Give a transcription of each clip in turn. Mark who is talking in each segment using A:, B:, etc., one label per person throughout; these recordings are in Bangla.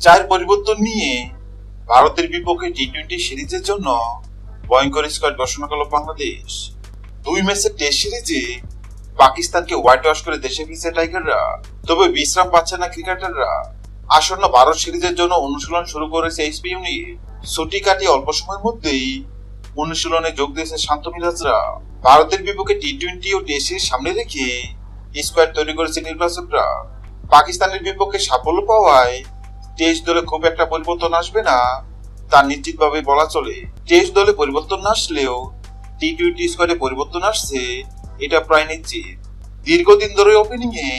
A: চার পরিবর্তন নিয়ে ভারতের বিপক্ষে টি-20 সিরিজের জন্য ভয়ঙ্কর স্কোয়াড ঘোষণা করল বাংলাদেশ। 2 ম্যাচের টেস্ট সিরিজে পাকিস্তানকে হোয়াইট ওয়াশ করে দেশে ফিরছে টাইগাররা। তবে বিশ্রাম পাচ্ছে না ক্রিকেটাররা। আসন্ন ভারত সিরিজের জন্য অনুশীলন শুরু করেছে এসপি ইউনিট। ছুটি কাটিয়ে অল্প সময়ের মধ্যেই অনুশীলনে যোগ দিয়েছে শান্ত মিরাজরা। ভারতের বিপক্ষে টি-20 ও টেস্ট সিরিজ সামনে রেখে স্কোয়াড তৈরি করেছে নির্বাচকরা। পাকিস্তানের বিপক্ষে সাফল্য পাওয়ায় টেস্ট দলে খুব একটা পরিবর্তন আসবে না তা নিশ্চিতভাবে বলা চলে। টেস্ট দলে পরিবর্তন না আসলেও টি-20 স্কোয়াডে পরিবর্তন আসছে এটা প্রায় নিশ্চিত। দীর্ঘদিন ধরে ওপেনিং এ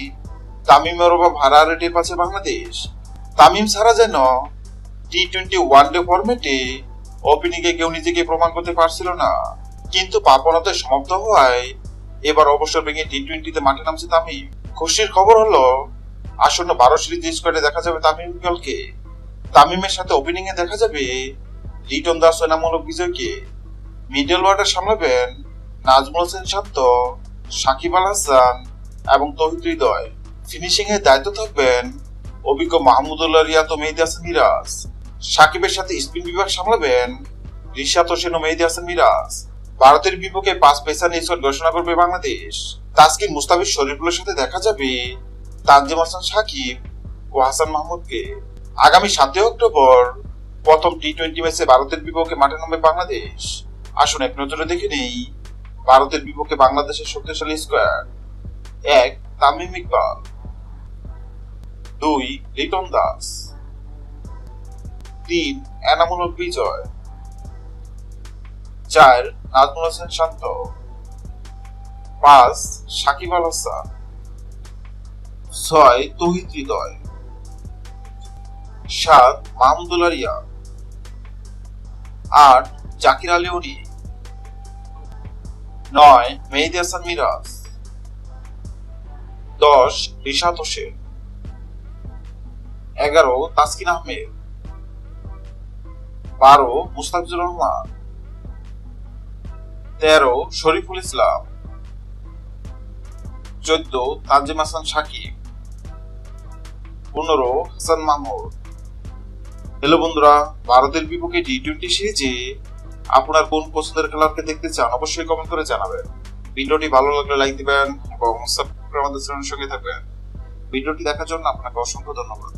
A: তামিমের অভাব হারাহারি টের পাচ্ছে বাংলাদেশ। তামিম ছাড়া যেন টি-20 ওয়ানডে ফরম্যাটে ওপেনিং এ কেউ নিজেকে প্রমাণ করতে পারছিল না। কিন্তু পাপনতে সমাপ্ত হওয়ায় এবার অবসর ভেঙে টি-20 তে মাঠে নামছে তামিম। খুশির খবর হলো আসন্ন ভারত সিরিজ স্কোয়াডে দেখা যাবে তামিম ইকবালকে। তামিমের সাথে ওপেনিং এ দেখা যাবে লিটন দাস ও এনামূলক বিজয়কে। মিডল অর্ডার সামলাবেন নাজমুল হোসেন শান্ত, সাকিব আল হাসান এবং তৌহিদ হৃদয়। ফিনিশিং এর দায়িত্ব থাকবেন অভিজ্ঞ মাহমুদুল্লাহ রিয়াদ ও মেহেদী হাসান মিরাজ। সাকিবের সাথে স্পিন বিভাগ সামলাবেন রিশাদ হোসেন ও মেহেদী হাসান মিরাজ। ভারতের বিপক্ষে 5 পেসার নিয়ে স্কোয়াড ঘোষণা করবে বাংলাদেশ। তাসকিন মুস্তাফিজ শরীফুলের সাথে দেখা যাবে তানজিম হাসান সাকিব ও হাসান মাহমুদকে। আগামী 7 অক্টোবর প্রথম টি-20 ম্যাচে ভারতের বিপক্ষে মাঠে নামবে বাংলাদেশ। আসুন এক নজরে দেখে নেই ভারতের বিপক্ষে বাংলাদেশের শক্তিশালী স্কোয়াড। 1 তামিম ইকবাল, 2 লিটন দাস, 3 এনামুল বিজয়, 4 নাজমুল হোসেন শান্ত, 5 সাকিব আল হাসান, 6 তৌহিদ হৃদয়, 7 মাহমুদুল্লাহ রিয়াদ, 8 জাকির আলী অনি, 9 মেহেদী হাসান মিরাজ, 10 রিশাদ হোসেন, 11 তাসকিন আহমেদ, 12 মুস্তাফিজুর রহমান, 13 শরীফুল ইসলাম, 14 তানজিম হাসান সাকিব, 15 হাসান মাহমুদ। হ্যালো বন্ধুরা, ভারতের বিপক্ষে টি-20 সিরিজে আপনার কোন পছন্দের খেলোয়াড়কে দেখতে চান অবশ্যই কমেন্ট করে জানাবেন। ভিডিওটি ভালো লাগলে লাইক দিবেন এবং সাবস্ক্রাইব করে আমাদের চ্যানেলের সঙ্গে থাকবেন। ভিডিওটি দেখার জন্য আপনাকে অসংখ্য ধন্যবাদ।